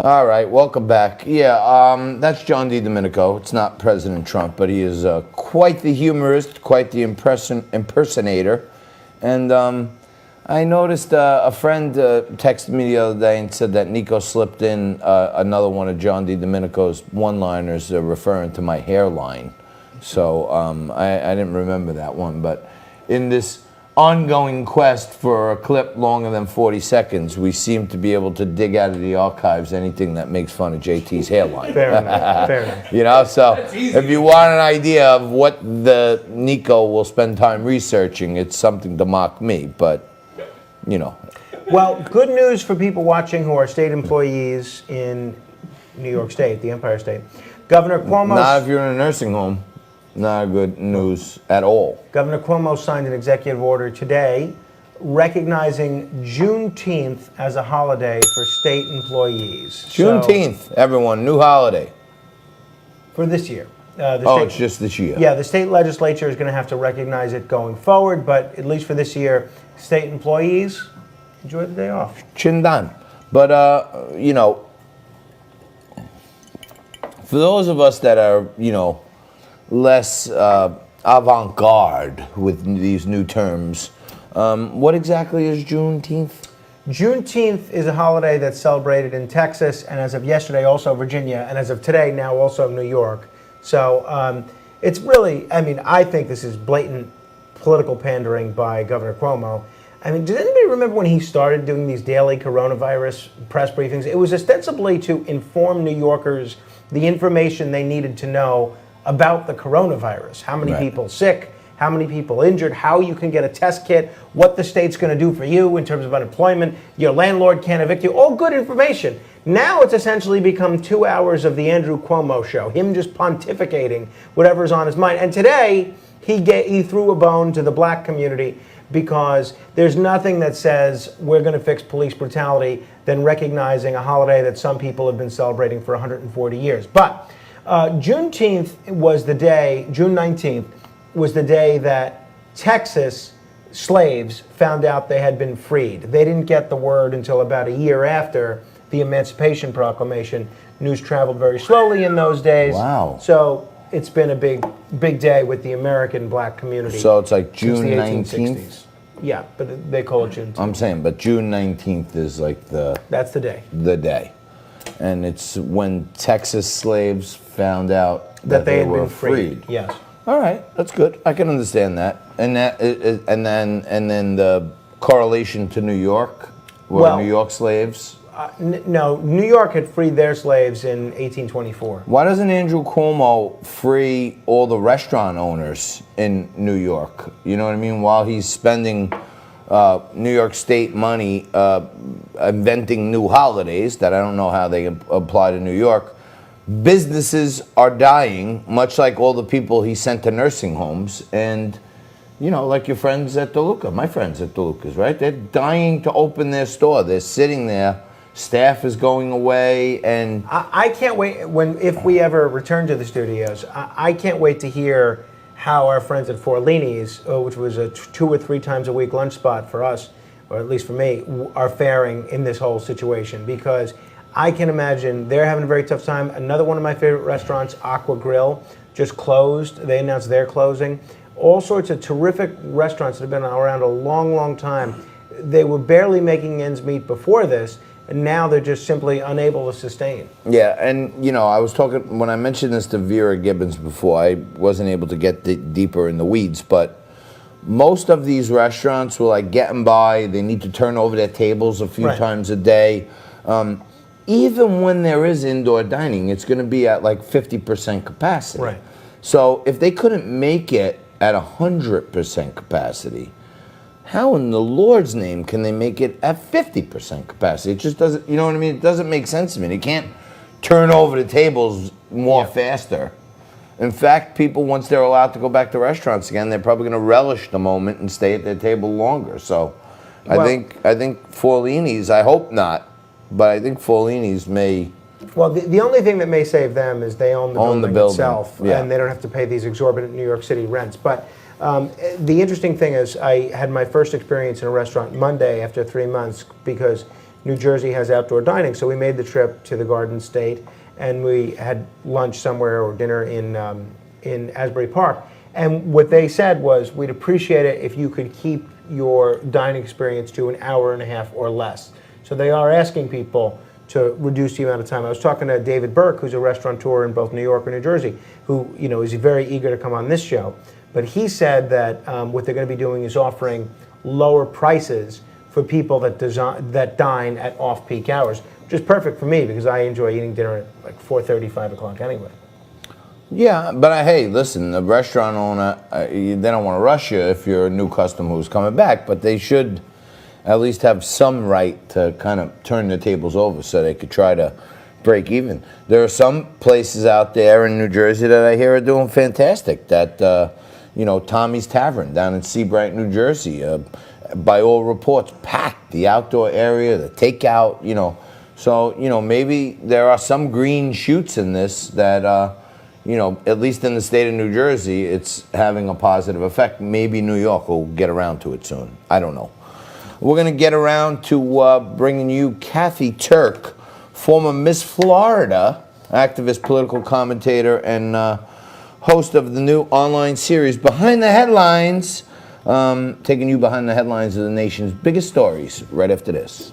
All right, welcome back. Yeah, that's John Domenico. It's not President Trump, but he is quite the humorist, quite the impersonator. And I noticed a friend texted me the other day and said that Nico slipped in another one of John Domenico's one-liners referring to my hairline. So I didn't remember that one, but in this ongoing quest for a clip longer than 40 seconds, we seem to be able to dig out of the archives anything that makes fun of JT's hairline. Fair enough, fair enough. You know, so if you want an idea of what the Nico will spend time researching, it's something to mock me, but, you know. Well, good news for people watching who are state employees in New York State, the Empire State. Governor Cuomo... Not if you're in a nursing home. Not good news at all. Governor Cuomo signed an executive order today recognizing Juneteenth as a holiday for state employees. Juneteenth, everyone, new holiday. For this year. It's just this year. Yeah, the state legislature is going to have to recognize it going forward, but at least for this year, state employees, enjoy the day off. Chindan. But, you know, for those of us that are, you know, less avant-garde with these new terms. What exactly is Juneteenth? Juneteenth is a holiday that's celebrated in Texas, and as of yesterday, also Virginia, and as of today, now also New York. So it's really, I mean, I think this is blatant political pandering by Governor Cuomo. I mean, does anybody remember when he started doing these daily coronavirus press briefings? It was ostensibly to inform New Yorkers the information they needed to know about the coronavirus, how many people sick, how many people injured, how you can get a test kit, what the state's going to do for you in terms of unemployment, your landlord can't evict you, all good information. Now it's essentially become 2 hours of the Andrew Cuomo show, him just pontificating whatever's on his mind. And today, he threw a bone to the black community because there's nothing that says we're going to fix police brutality than recognizing a holiday that some people have been celebrating for 140 years. But Juneteenth was the day, June 19th, was the day that Texas slaves found out they had been freed. They didn't get the word until about a year after the Emancipation Proclamation. News traveled very slowly in those days. Wow. So it's been a big day with the American black community. So it's like June 19th? Yeah, but they call it Juneteenth. I'm saying, but June 19th is like That's the day. The day. And it's when Texas slaves found out that they were been freed. Yes. All right, that's good. I can understand that. And then the correlation to New York, New York slaves. No, New York had freed their slaves in 1824. Why doesn't Andrew Cuomo free all the restaurant owners in New York? You know what I mean? While he's spending New York State money inventing new holidays that I don't know how they apply to New York. Businesses are dying, much like all the people he sent to nursing homes. And, you know, like your friends at DeLuca, my friends at DeLuca's, right? They're dying to open their store. They're sitting there. Staff is going away. And I can't wait, if we ever return to the studios, I can't wait to hear how our friends at Forlini's, which was a 2 or 3 times a week lunch spot for us, or at least for me, are faring in this whole situation. Because I can imagine they're having a very tough time. Another one of my favorite restaurants, Aqua Grill, just closed. They announced they're closing. All sorts of terrific restaurants that have been around a long, long time. They were barely making ends meet before this, and now they're just simply unable to sustain. Yeah, and you know, I was talking, when I mentioned this to Vera Gibbons before, I wasn't able to get deeper in the weeds, but most of these restaurants were like getting by. They need to turn over their tables a few times a day. Even when there is indoor dining, it's going to be at like 50% capacity. Right. So if they couldn't make it at 100% capacity, how in the Lord's name can they make it at 50% capacity? It just doesn't, you know what I mean? It doesn't make sense to me. They can't turn over the tables more faster. In fact, people, once they're allowed to go back to restaurants again, they're probably going to relish the moment and stay at their table longer. So I think Forlini's, I hope not, but I think Forlini's may... Well, the only thing that may save them is they own the building itself, and they don't have to pay these exorbitant New York City rents. But the interesting thing is I had my first experience in a restaurant Monday after 3 months because New Jersey has outdoor dining. So we made the trip to the Garden State, and we had lunch somewhere or dinner in Asbury Park. And what they said was, we'd appreciate it if you could keep your dining experience to an hour and a half or less. So they are asking people to reduce the amount of time. I was talking to David Burke, who's a restaurateur in both New York and New Jersey, who is very eager to come on this show. But he said that what they're going to be doing is offering lower prices for people that dine at off-peak hours, which is perfect for me because I enjoy eating dinner at like 4:30, 5 o'clock anyway. Yeah, but hey, listen, the restaurant owner, they don't want to rush you if you're a new customer who's coming back, but they should at least have some right to kind of turn the tables over so they could try to break even. There are some places out there in New Jersey that I hear are doing fantastic. That, Tommy's Tavern down in Seabright, New Jersey, by all reports, packed, the outdoor area, the takeout, So, maybe there are some green shoots in this that, at least in the state of New Jersey, it's having a positive effect. Maybe New York will get around to it soon. I don't know. We're going to get around to bringing you Kathy Turk, former Miss Florida, activist, political commentator, and host of the new online series, Behind the Headlines, taking you behind the headlines of the nation's biggest stories right after this.